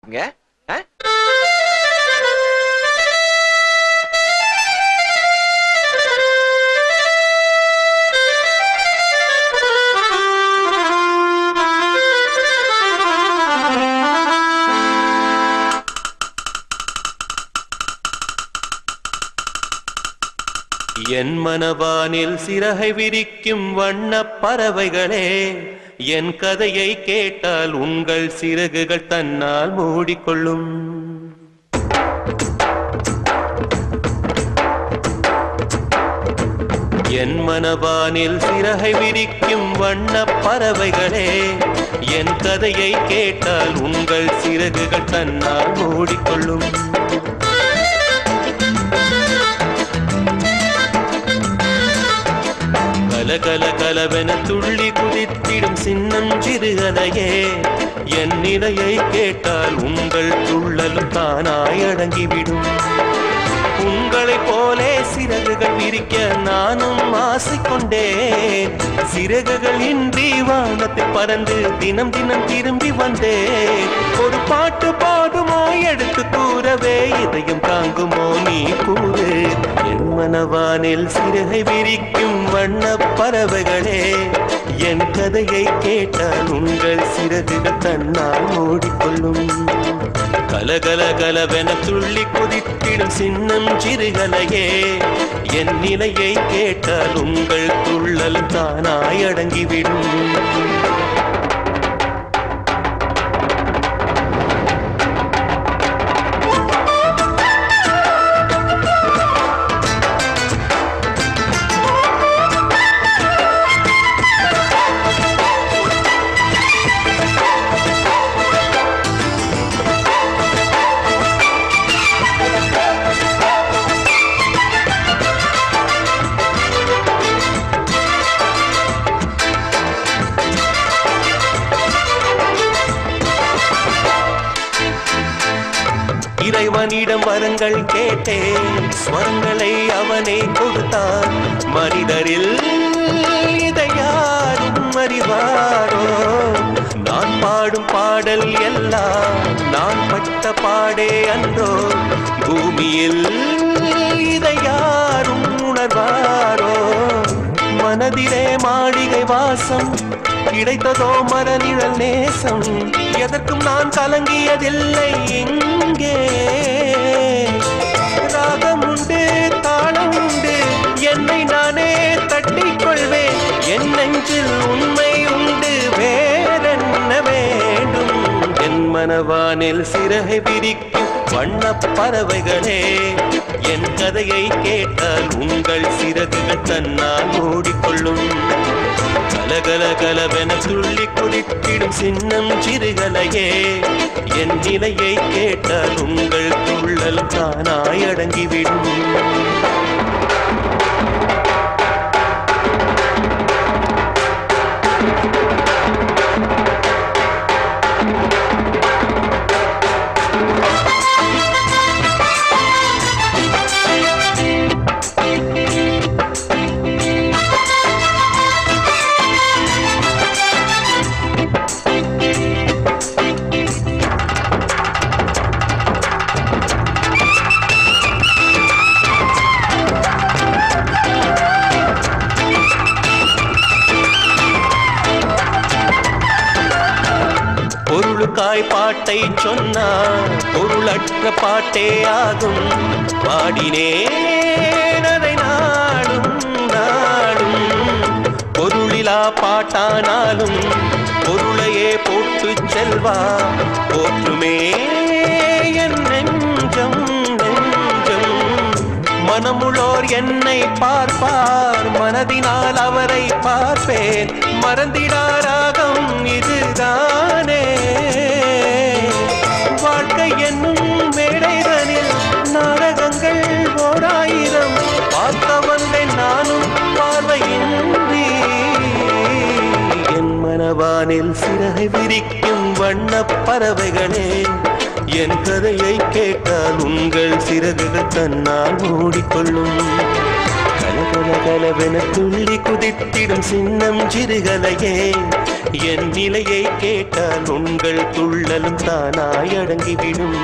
இங்க என் மனவானில் சிறகை விரிக்கும் வண்ணப் பறவைகளே, என் கதையை கேட்டால் உங்கள் சிறகுகள் தன்னால் மூடிக்கொள்ளும். என் மனவானில் சிறகை விரிக்கும் வண்ணப் பறவைகளே, என் கதையை கேட்டால் உங்கள் சிறகுகள் தன்னால் மூடிக்கொள்ளும். கல கலவென துள்ளி குதித்திடும் சின்னம் சிறுகலையே, என் நிலையை கேட்டால் உங்கள் துள்ளலும் தானாய் அடங்கிவிடும். உங்களைப் போலே சிறகுகள் விரிக்க நானும் ஆசைக்கொண்டேன். சிறகுகள் இன்றி வானத்தில் பறந்து தினம் தினம் திரும்பி வந்தேன். ஒரு பாட்டு பாடுமோ எடுத்து கூறவே, இதயம் தாங்குமோ நீ கூறு. என் மனவானில் சிறகை விரிக்கும் வண்ணப் பறவைகளே, என் கதையை கேட்டால் உங்கள் சிறகுகள் தன்னால் மூடிக்கொள்ளும். கலகல கலவென துள்ளி குதித்திடும் சின்னம் சிறுகலையே, என் நிலையை கேட்டால் உங்கள் துள்ளல் தானாய் அடங்கிவிடும். இறைவனிடம் வரங்கள் கேட்டேன், ஸ்வரங்களை அவனே கொடுத்தான். மனிதரில் இதை யாரும் அறிவாரோ? நான் பாடும் பாடல் எல்லாம் நான் பட்ட பாடே அன்றோ? பூமியில் இதை யாரும் உணர்வாரோ? மனதிலே மாளிகை வாசம், கிடைத்ததோ மரநிழல் நேசம். எதற்கும் நான் கலங்கியதில்லை இங்கே. ராகம் உண்டு, தாளம் உண்டு, என்னை நானே தட்டிக் கொள்வேன். என் நெஞ்சில் உண்மை உண்டு, வேறென்ன வேண்டும்? என் மனவானில் சிறகை விரிக்கும் வண்ணப் பறவைகளே, என் கதையை கேட்டால் உங்கள் சிறகுகள் தன்னால் மூடிக்கொள்ளும். கலகல கலவென துள்ளி குதித்திடும் சின்னம் சிறுகலையே, என் நிலையை கேட்டால் உங்கள் துள்ளல் தானாய் அடங்கிவிடும். பொருளுக்காய் பாட்டை சொன்னார், பொருளற்ற பாட்டே ஆகும். பாடினேன் அதை நாடும் நாடும். பொருளிலா பாட்டானாலும் பொருளையே போட்டு செல்வா போற்றுமே என் நெஞ்சம் நெஞ்சம். மனமுள்ளோர் என்னை பார்ப்பார், மனதினால் அவரை பார்ப்பேன். மறந்திடாராகம் இதுதானே? வாழ்க்கை என்னும் மேடைதனில் நாடகங்கள் ஓராயிரம். பார்க்க வந்தேன் நானும் பார்வையின்றி. என் மனவானில் சிறகை விரிக்கும் வண்ணப் பறவைகளே, என் கதையை கேட்டால் உங்கள் சிறகுகள் தன்னால் மூடிக்கொள்ளும். கலகலகலவென துள்ளி குதித்திடும் சின்னம் சிறுகலையே என் நிலையை கேட்டால் உங்கள் துள்ளலும் தானாய் அடங்கிவிடும்